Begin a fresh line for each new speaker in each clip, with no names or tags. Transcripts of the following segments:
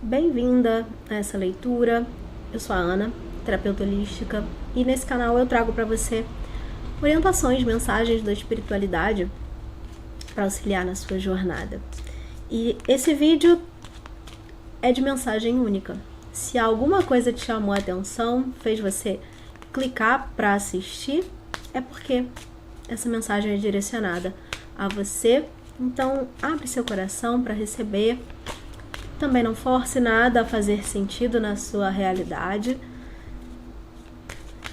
Bem-vinda a essa leitura. Eu sou a Ana, terapeuta holística, e nesse canal eu trago para você orientações, mensagens da espiritualidade para auxiliar na sua jornada. E esse vídeo é de mensagem única. Se alguma coisa te chamou a atenção, fez você clicar para assistir, é porque essa mensagem é direcionada a você. Então, abre seu coração para receber. Também não force nada a fazer sentido na sua realidade.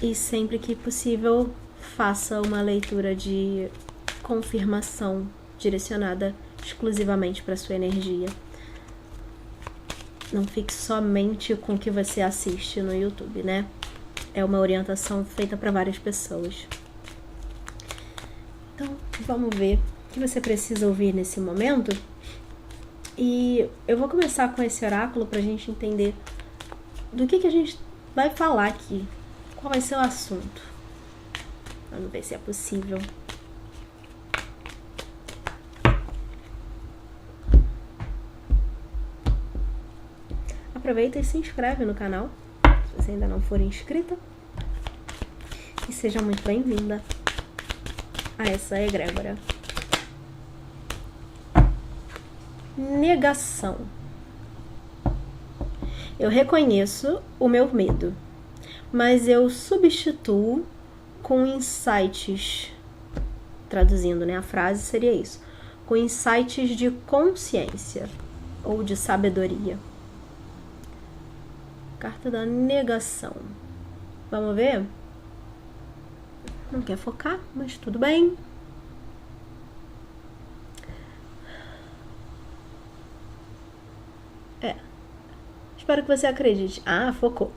E sempre que possível, faça uma leitura de confirmação direcionada exclusivamente para sua energia. Não fique somente com o que você assiste no YouTube, né? É uma orientação feita para várias pessoas. Então, vamos ver o que você precisa ouvir nesse momento. E eu vou começar com esse oráculo para a gente entender do que a gente vai falar aqui. Qual vai ser o assunto? Vamos ver se é possível. Aproveita e se inscreve no canal, se você ainda não for inscrita. E seja muito bem-vinda a essa egrégora. Negação. Eu reconheço o meu medo, mas eu substituo com insights. Traduzindo, né? A frase seria isso: com insights de consciência ou de sabedoria. Carta da negação. Vamos ver? Não quer focar, mas tudo bem. Espero que você acredite. Ah, focou.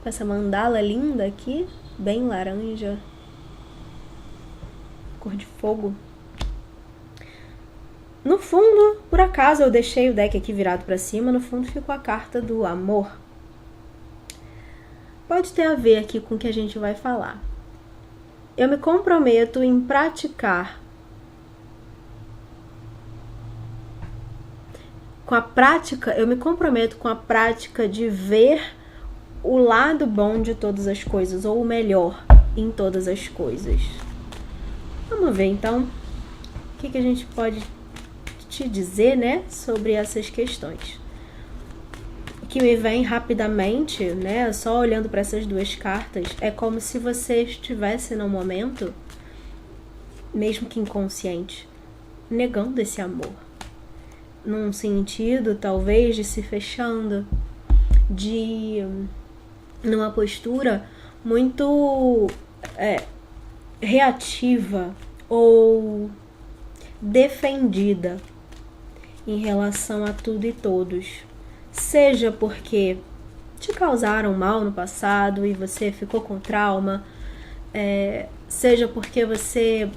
Com essa mandala linda aqui, bem laranja, cor de fogo. No fundo, por acaso, eu deixei o deck aqui virado para cima. No fundo ficou a carta do amor. Pode ter a ver aqui com o que a gente vai falar. Eu me comprometo em praticar eu me comprometo com a prática de ver o lado bom de todas as coisas, ou o melhor em todas as coisas. Vamos ver, então, o que a gente pode te dizer, né, sobre essas questões. O que me vem rapidamente, né, só olhando para essas duas cartas, é como se você estivesse no momento, mesmo que inconsciente, negando esse amor. Num sentido, talvez, de se fechando, numa postura muito reativa ou defendida em relação a tudo e todos. Seja porque te causaram mal no passado e você ficou com trauma, seja porque você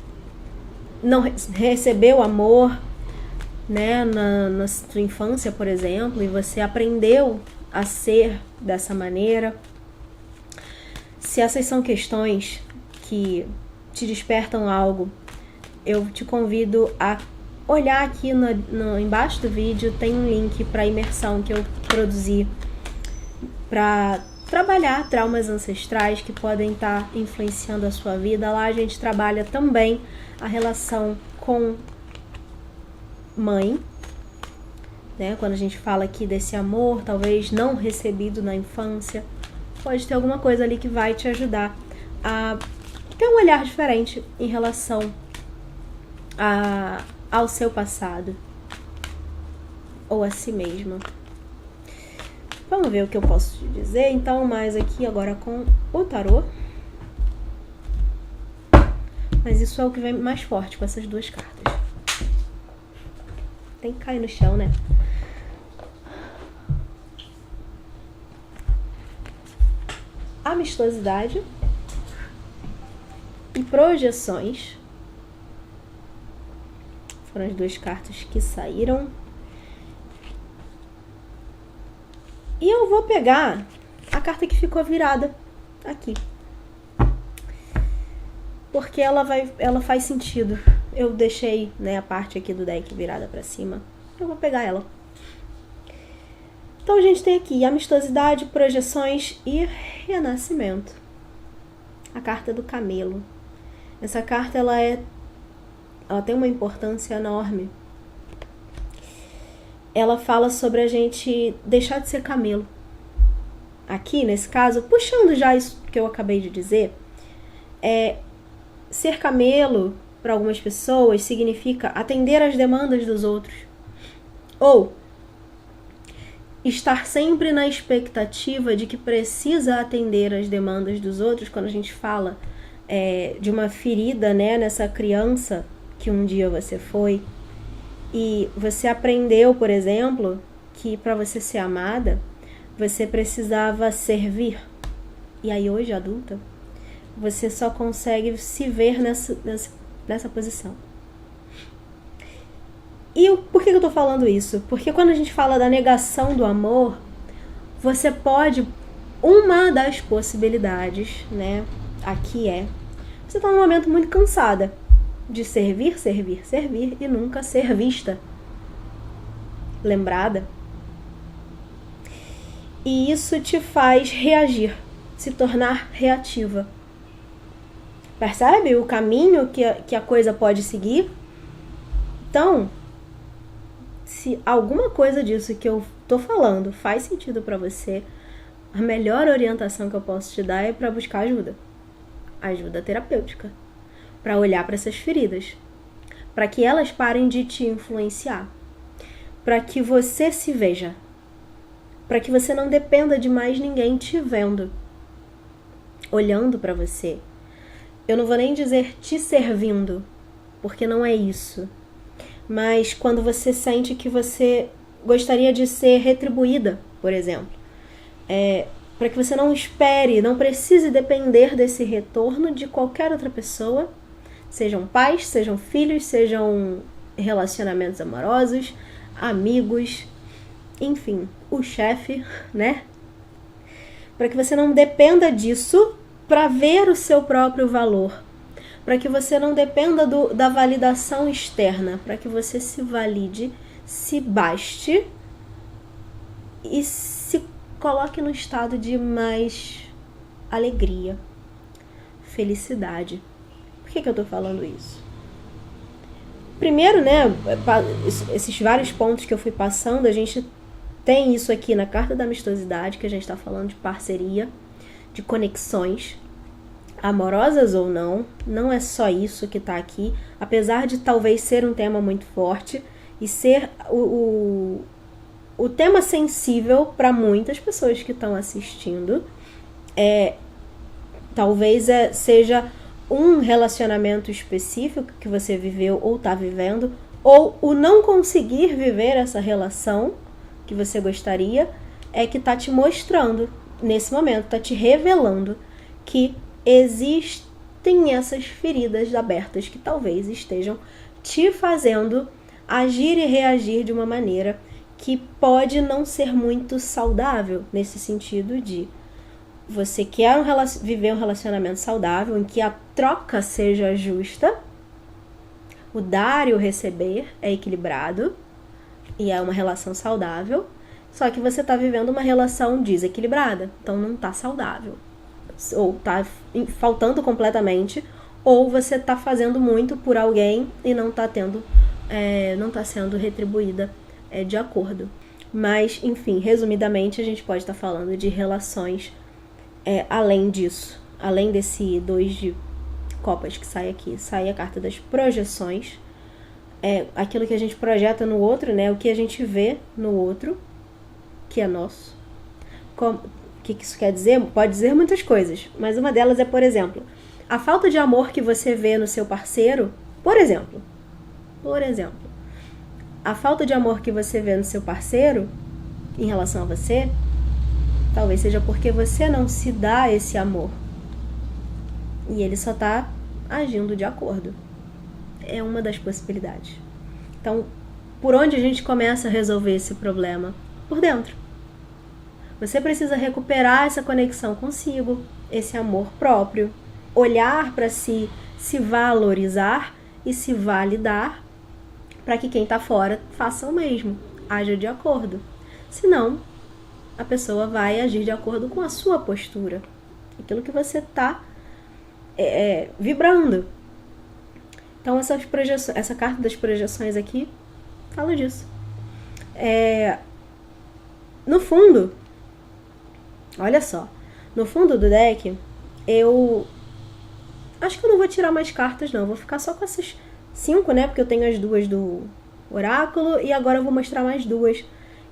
não recebeu amor, né, na sua infância, por exemplo, e você aprendeu a ser dessa maneira. Se essas são questões que te despertam algo, eu te convido a olhar aqui embaixo do vídeo, tem um link para a imersão que eu produzi para trabalhar traumas ancestrais que podem estar influenciando a sua vida. Lá a gente trabalha também a relação com mãe, né? Quando a gente fala aqui desse amor, talvez não recebido na infância, pode ter alguma coisa ali que vai te ajudar a ter um olhar diferente em relação ao seu passado ou a si mesma. Vamos ver o que eu posso te dizer, então, mais aqui agora com o tarô. Mas isso é o que vem mais forte com essas duas cartas. Tem que cair no chão, né? Amistosidade e projeções foram as duas cartas que saíram. E eu vou pegar a carta que ficou virada aqui, porque ela faz sentido. Eu deixei, né, a parte aqui do deck virada pra cima. Eu vou pegar ela. Então a gente tem aqui amistosidade, projeções e renascimento. A carta do camelo. Essa carta ela tem uma importância enorme. Ela fala sobre a gente deixar de ser camelo. Aqui, nesse caso, puxando já isso que eu acabei de dizer, ser camelo, para algumas pessoas, significa atender às demandas dos outros. Ou estar sempre na expectativa de que precisa atender às demandas dos outros. Quando a gente fala de uma ferida, né, nessa criança que um dia você foi, e você aprendeu, por exemplo, que para você ser amada, você precisava servir. E aí hoje, adulta, você só consegue se ver nessa posição. E por que eu tô falando isso? Porque quando a gente fala da negação do amor, você pode, uma das possibilidades, né, aqui você tá num momento muito cansada de servir e nunca ser vista, lembrada. E isso te faz reagir, se tornar reativa. Percebe o caminho que a coisa pode seguir? Então, se alguma coisa disso que eu tô falando faz sentido para você, a melhor orientação que eu posso te dar é para buscar ajuda. Ajuda terapêutica. Para olhar para essas feridas. Para que elas parem de te influenciar. Para que você se veja. Para que você não dependa de mais ninguém te vendo. Olhando para você. Eu não vou nem dizer te servindo, porque não é isso. Mas quando você sente que você gostaria de ser retribuída, por exemplo. Para que você não espere, não precise depender desse retorno de qualquer outra pessoa. Sejam pais, sejam filhos, sejam relacionamentos amorosos, amigos, enfim, o chefe, né? Para que você não dependa disso para ver o seu próprio valor. Para que você não dependa da validação externa. Para que você se valide, se baste e se coloque no estado de mais alegria, felicidade. Por que eu tô falando isso? Primeiro, né, esses vários pontos que eu fui passando, a gente tem isso aqui na carta da amistosidade, que a gente tá falando de parceria, de conexões, amorosas ou não. Não é só isso que tá aqui, apesar de talvez ser um tema muito forte e ser o tema sensível para muitas pessoas que estão assistindo. Talvez seja um relacionamento específico que você viveu ou está vivendo, ou o não conseguir viver essa relação que você gostaria, que está te mostrando nesse momento, está te revelando que existem essas feridas abertas que talvez estejam te fazendo agir e reagir de uma maneira que pode não ser muito saudável, nesse sentido de você quer viver um relacionamento saudável em que a troca seja justa, o dar e o receber é equilibrado e é uma relação saudável, só que você está vivendo uma relação desequilibrada, então não está saudável, ou está faltando completamente, ou você está fazendo muito por alguém e não está sendo retribuída de acordo. Mas, enfim, resumidamente, a gente pode estar falando de relações além disso, além desse 2 de copas que sai aqui. Sai a carta das projeções, aquilo que a gente projeta no outro, né? O que a gente vê no outro, que é nosso. O que isso quer dizer? Pode dizer muitas coisas, mas uma delas é, por exemplo, a falta de amor que você vê no seu parceiro, por exemplo, a falta de amor que você vê no seu parceiro em relação a você, talvez seja porque você não se dá esse amor e ele só está agindo de acordo. É uma das possibilidades. Então, por onde a gente começa a resolver esse problema? Por dentro. Você precisa recuperar essa conexão consigo, esse amor próprio, olhar para si, se valorizar e se validar, para que quem está fora faça o mesmo, haja de acordo. Senão, a pessoa vai agir de acordo com a sua postura, aquilo que você está vibrando. Então essa carta das projeções aqui fala disso. No fundo, olha só, no fundo do deck, eu acho que eu não vou tirar mais cartas não, vou ficar só com essas 5, né, porque eu tenho as 2 do oráculo e agora eu vou mostrar mais 2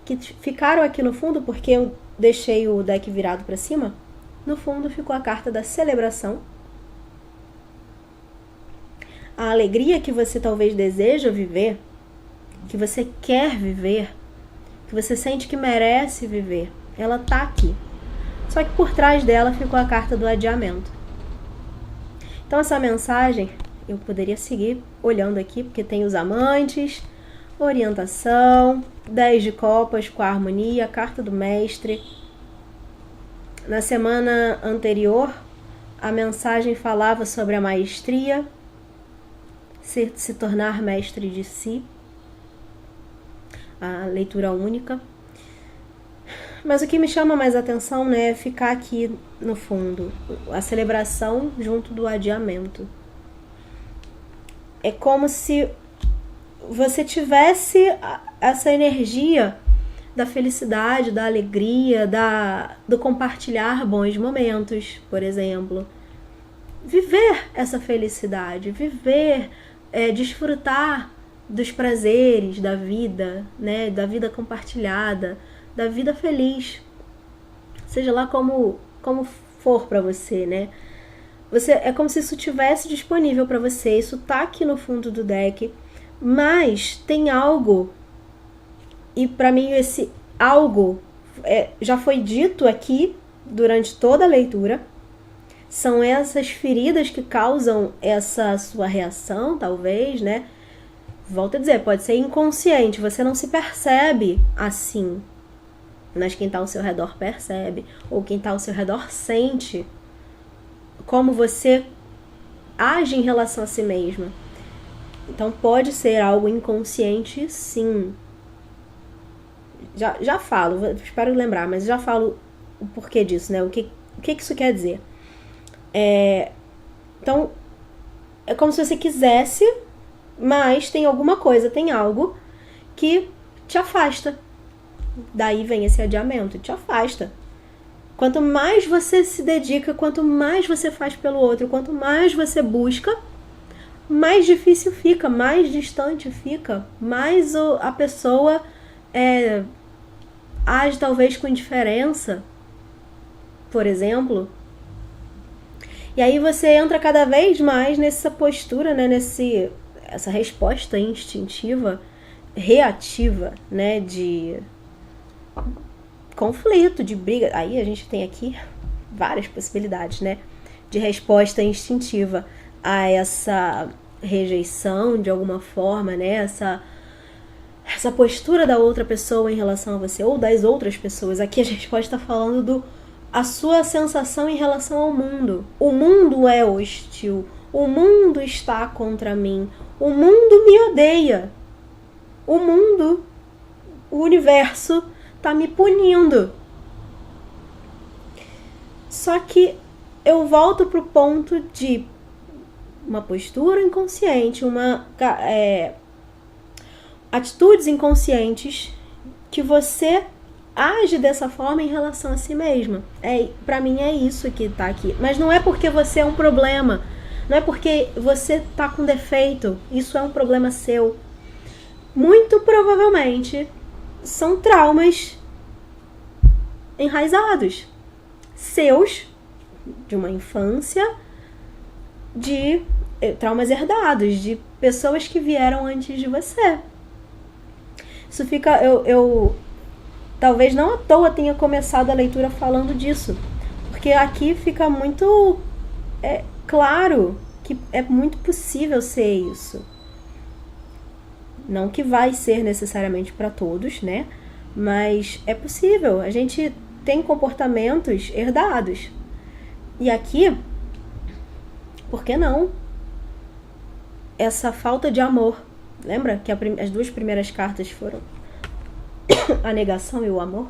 que ficaram aqui no fundo porque eu deixei o deck virado para cima. No fundo ficou a carta da celebração, a alegria que você talvez deseja viver, que você quer viver, que você sente que merece viver, ela tá aqui. Só que por trás dela ficou a carta do adiamento. Então essa mensagem eu poderia seguir olhando aqui, porque tem os amantes, orientação, 10 de copas com a harmonia, a carta do mestre. Na semana anterior, a mensagem falava sobre a maestria, se tornar mestre de si, a leitura única. Mas o que me chama mais atenção, né, é ficar aqui no fundo, a celebração junto do adiamento. É como se você tivesse essa energia da felicidade, da alegria, do compartilhar bons momentos, por exemplo. Viver essa felicidade, viver, desfrutar dos prazeres da vida, né, da vida compartilhada, da vida feliz, seja lá como for para você, né? É como se isso estivesse disponível para você, isso tá aqui no fundo do deck, mas tem algo, e para mim esse algo já foi dito aqui durante toda a leitura, são essas feridas que causam essa sua reação, talvez, né? Volto a dizer, pode ser inconsciente, você não se percebe assim, mas quem está ao seu redor percebe, ou quem está ao seu redor sente como você age em relação a si mesma. Então pode ser algo inconsciente, sim. Já falo, espero lembrar, mas já falo o porquê disso, né? O que isso quer dizer? Então, é como se você quisesse, mas tem alguma coisa, tem algo que te afasta. Daí vem esse adiamento, te afasta. Quanto mais você se dedica, quanto mais você faz pelo outro, quanto mais você busca, mais difícil fica, mais distante fica, mais a pessoa age talvez com indiferença, por exemplo. E aí você entra cada vez mais nessa postura, né, essa resposta instintiva, reativa, né, de conflito, de briga. Aí a gente tem aqui várias possibilidades, né, de resposta instintiva a essa rejeição de alguma forma, né, essa postura da outra pessoa em relação a você, ou das outras pessoas. Aqui a gente pode estar falando a sua sensação em relação ao mundo. O mundo é hostil, o mundo está contra mim, o mundo me odeia, o mundo, o universo tá me punindo. Só que eu volto pro ponto de uma postura inconsciente, atitudes inconscientes que você age dessa forma em relação a si mesma. Pra mim é isso que tá aqui. Mas não é porque você é um problema, não é porque você tá com defeito, isso é um problema seu. Muito provavelmente são traumas enraizados seus, de uma infância, de traumas herdados, de pessoas que vieram antes de você. Isso fica... Eu talvez não à toa tenha começado a leitura falando disso, porque aqui fica muito claro que é muito possível ser isso. Não que vai ser necessariamente para todos, né? Mas é possível. A gente tem comportamentos herdados. E aqui, por que não? Essa falta de amor. Lembra que as duas primeiras cartas foram a negação e o amor?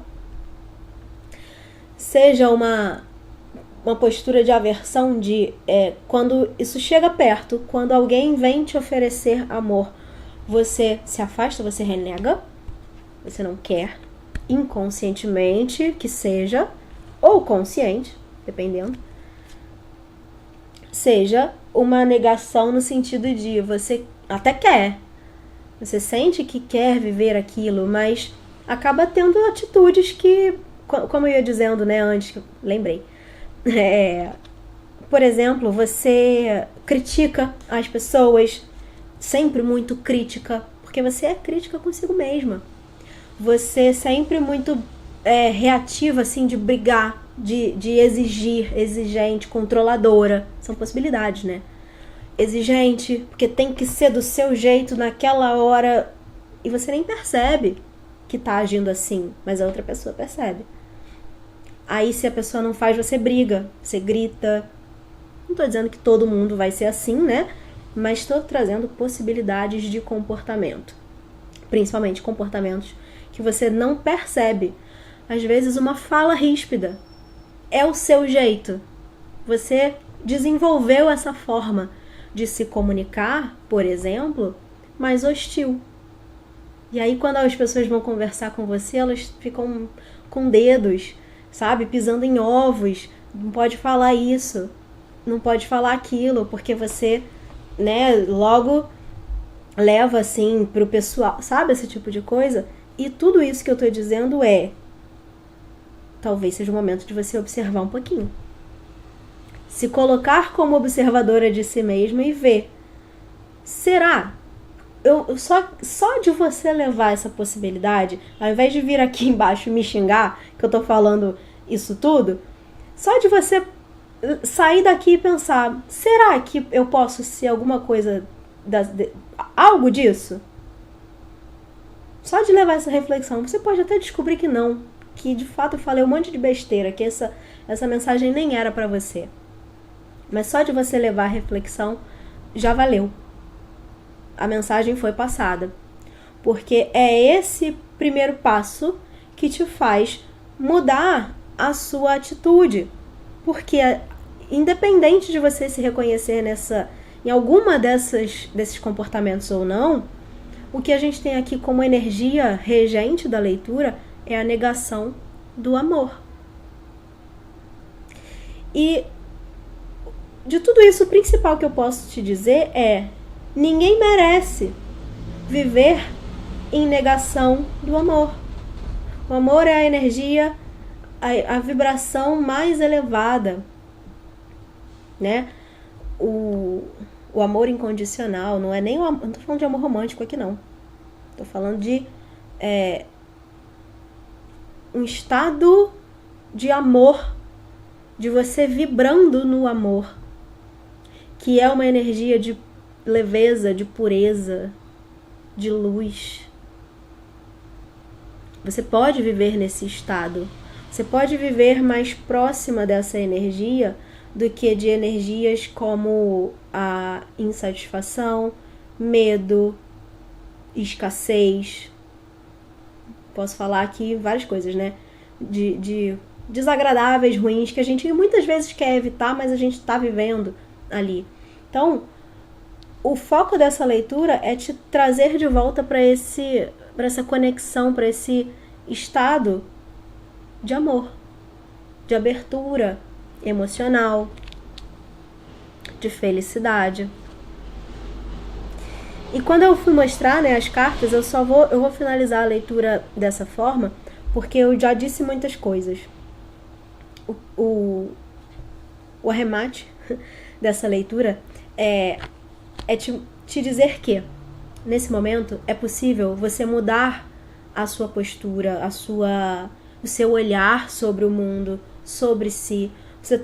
seja uma postura de aversão de quando isso chega perto, quando alguém vem te oferecer amor, você se afasta, você renega, você não quer, inconscientemente que seja, ou consciente, dependendo, seja uma negação no sentido de você até quer, você sente que quer viver aquilo, mas acaba tendo atitudes que, como eu ia dizendo, né, antes, lembrei, por exemplo, você critica as pessoas, sempre muito crítica, porque você é crítica consigo mesma. Você sempre muito reativa, assim, de brigar, de exigir, exigente, controladora. São possibilidades, né? Exigente, porque tem que ser do seu jeito naquela hora. E você nem percebe que tá agindo assim, mas a outra pessoa percebe. Aí, se a pessoa não faz, você briga, você grita. Não tô dizendo que todo mundo vai ser assim, né? Mas estou trazendo possibilidades de comportamento. Principalmente comportamentos que você não percebe. Às vezes, uma fala ríspida é o seu jeito. Você desenvolveu essa forma de se comunicar, por exemplo, mais hostil. E aí, quando as pessoas vão conversar com você, elas ficam com dedos, sabe? Pisando em ovos. Não pode falar isso, não pode falar aquilo, porque você, né, logo leva assim pro pessoal, sabe? Esse tipo de coisa. E tudo isso que eu tô dizendo talvez seja o momento de você observar um pouquinho. Se colocar como observadora de si mesma e ver. Será? Só de você levar essa possibilidade, ao invés de vir aqui embaixo me xingar, que eu tô falando isso tudo, só de você sair daqui e pensar, será que eu posso ser alguma coisa, algo disso? Só de levar essa reflexão, você pode até descobrir que não, que de fato eu falei um monte de besteira, que essa mensagem nem era pra você. Mas só de você levar a reflexão, já valeu. A mensagem foi passada. Porque é esse primeiro passo que te faz mudar a sua atitude. Porque independente de você se reconhecer em alguma desses comportamentos ou não, o que a gente tem aqui como energia regente da leitura é a negação do amor. E de tudo isso, o principal que eu posso te dizer é: ninguém merece viver em negação do amor. O amor é a energia, a vibração mais elevada, né? O amor incondicional, não é nem não tô falando de amor romântico aqui não. Tô falando de um estado de amor, de você vibrando no amor, que é uma energia de leveza, de pureza, de luz. Você pode viver nesse estado. Você pode viver mais próxima dessa energia do que de energias como a insatisfação, medo, escassez. Posso falar aqui várias coisas, né? De desagradáveis, ruins, que a gente muitas vezes quer evitar, mas a gente está vivendo ali. Então, o foco dessa leitura é te trazer de volta para essa conexão, para esse estado de amor, de abertura emocional, de felicidade. E quando eu fui mostrar, né, as cartas, eu vou finalizar a leitura dessa forma, porque eu já disse muitas coisas. O arremate dessa leitura é te dizer que, nesse momento, é possível você mudar a sua postura, o seu olhar sobre o mundo, sobre si. Se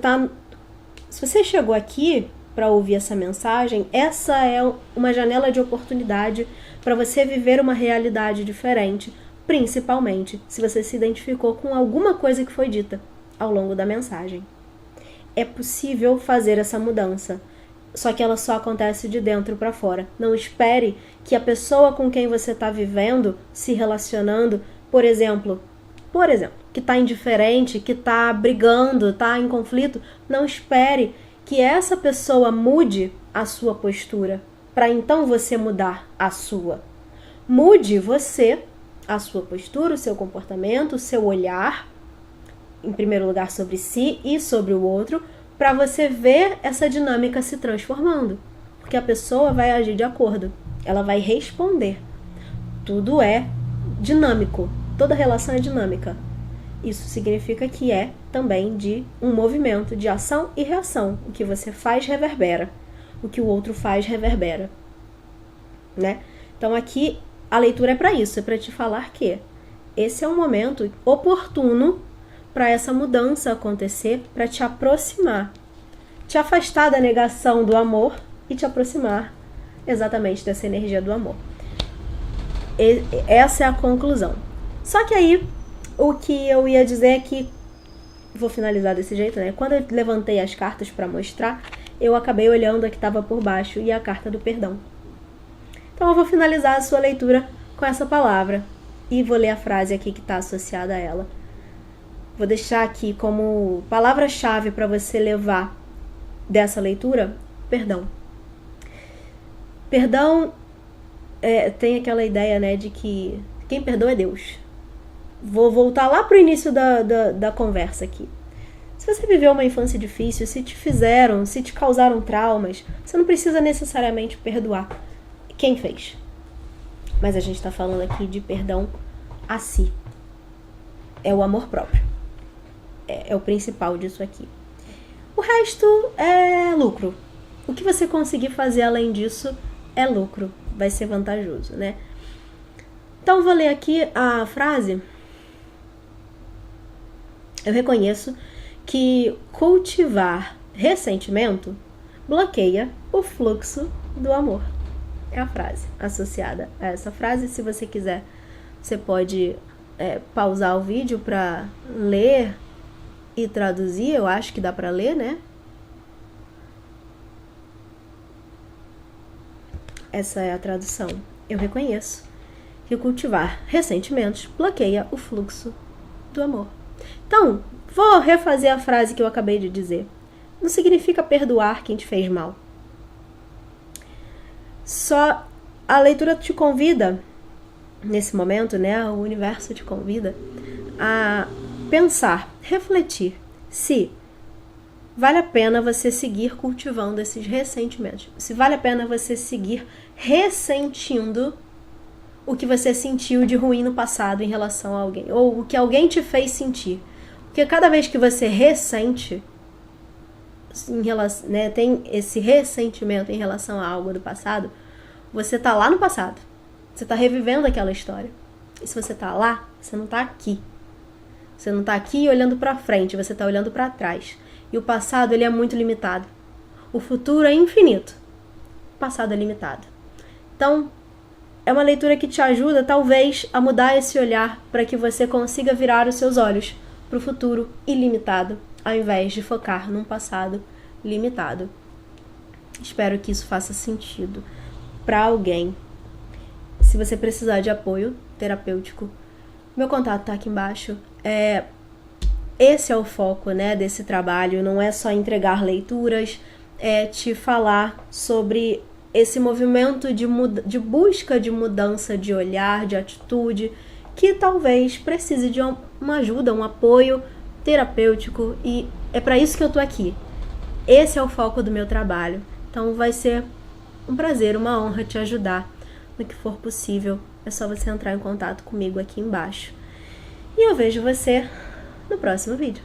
você chegou aqui para ouvir essa mensagem, essa é uma janela de oportunidade para você viver uma realidade diferente, principalmente se você se identificou com alguma coisa que foi dita ao longo da mensagem. É possível fazer essa mudança, só que ela só acontece de dentro para fora. Não espere que a pessoa com quem você está vivendo, se relacionando, por exemplo, que está indiferente, que está brigando, está em conflito, não espere que essa pessoa mude a sua postura, para então você mudar a sua. Mude você, a sua postura, o seu comportamento, o seu olhar, em primeiro lugar sobre si e sobre o outro, para você ver essa dinâmica se transformando. Porque a pessoa vai agir de acordo, ela vai responder. Tudo é dinâmico, toda relação é dinâmica. Isso significa que é também de um movimento de ação e reação. O que você faz reverbera, o que o outro faz reverbera, né? Então aqui a leitura é para isso, é para te falar que esse é um momento oportuno para essa mudança acontecer, para te aproximar, te afastar da negação do amor e te aproximar exatamente dessa energia do amor. Essa é a conclusão. Só que aí, o que eu ia dizer é que, vou finalizar desse jeito, né? Quando eu levantei as cartas para mostrar, eu acabei olhando a que estava por baixo e a carta do perdão. Então eu vou finalizar a sua leitura com essa palavra e vou ler a frase aqui que está associada a ela. Vou deixar aqui como palavra-chave para você levar dessa leitura, perdão. Perdão tem aquela ideia, né, de que quem perdoa é Deus. Vou voltar lá para o início da conversa aqui. Se você viveu uma infância difícil, se te causaram traumas, você não precisa necessariamente perdoar quem fez. Mas a gente está falando aqui de perdão a si. É o amor próprio. É o principal disso aqui. O resto é lucro. O que você conseguir fazer além disso é lucro. Vai ser vantajoso, né? Então, vou ler aqui a frase. Eu reconheço que cultivar ressentimento bloqueia o fluxo do amor. É a frase associada a essa frase. Se você quiser, você pode pausar o vídeo para ler e traduzir. Eu acho que dá para ler, né? Essa é a tradução. Eu reconheço que cultivar ressentimentos bloqueia o fluxo do amor. Então, vou refazer a frase que eu acabei de dizer. Não significa perdoar quem te fez mal. Só a leitura te convida, nesse momento, né? O universo te convida a pensar, refletir se vale a pena você seguir cultivando esses ressentimentos. Se vale a pena você seguir ressentindo o que você sentiu de ruim no passado em relação a alguém, ou o que alguém te fez sentir. Porque cada vez que você ressente, né, tem esse ressentimento em relação a algo do passado, você tá lá no passado. Você tá revivendo aquela história. E se você tá lá, você não tá aqui. Você não tá aqui olhando pra frente, você tá olhando pra trás. E o passado, ele é muito limitado. O futuro é infinito. O passado é limitado. Então, é uma leitura que te ajuda, talvez, a mudar esse olhar para que você consiga virar os seus olhos para o futuro ilimitado, ao invés de focar num passado limitado. Espero que isso faça sentido para alguém. Se você precisar de apoio terapêutico, meu contato está aqui embaixo. Esse é o foco, né, desse trabalho. Não é só entregar leituras, é te falar sobre esse movimento de busca de mudança de olhar, de atitude, que talvez precise de uma ajuda, um apoio terapêutico, e é para isso que eu tô aqui. Esse é o foco do meu trabalho. Então vai ser um prazer, uma honra te ajudar no que for possível. É só você entrar em contato comigo aqui embaixo. E eu vejo você no próximo vídeo.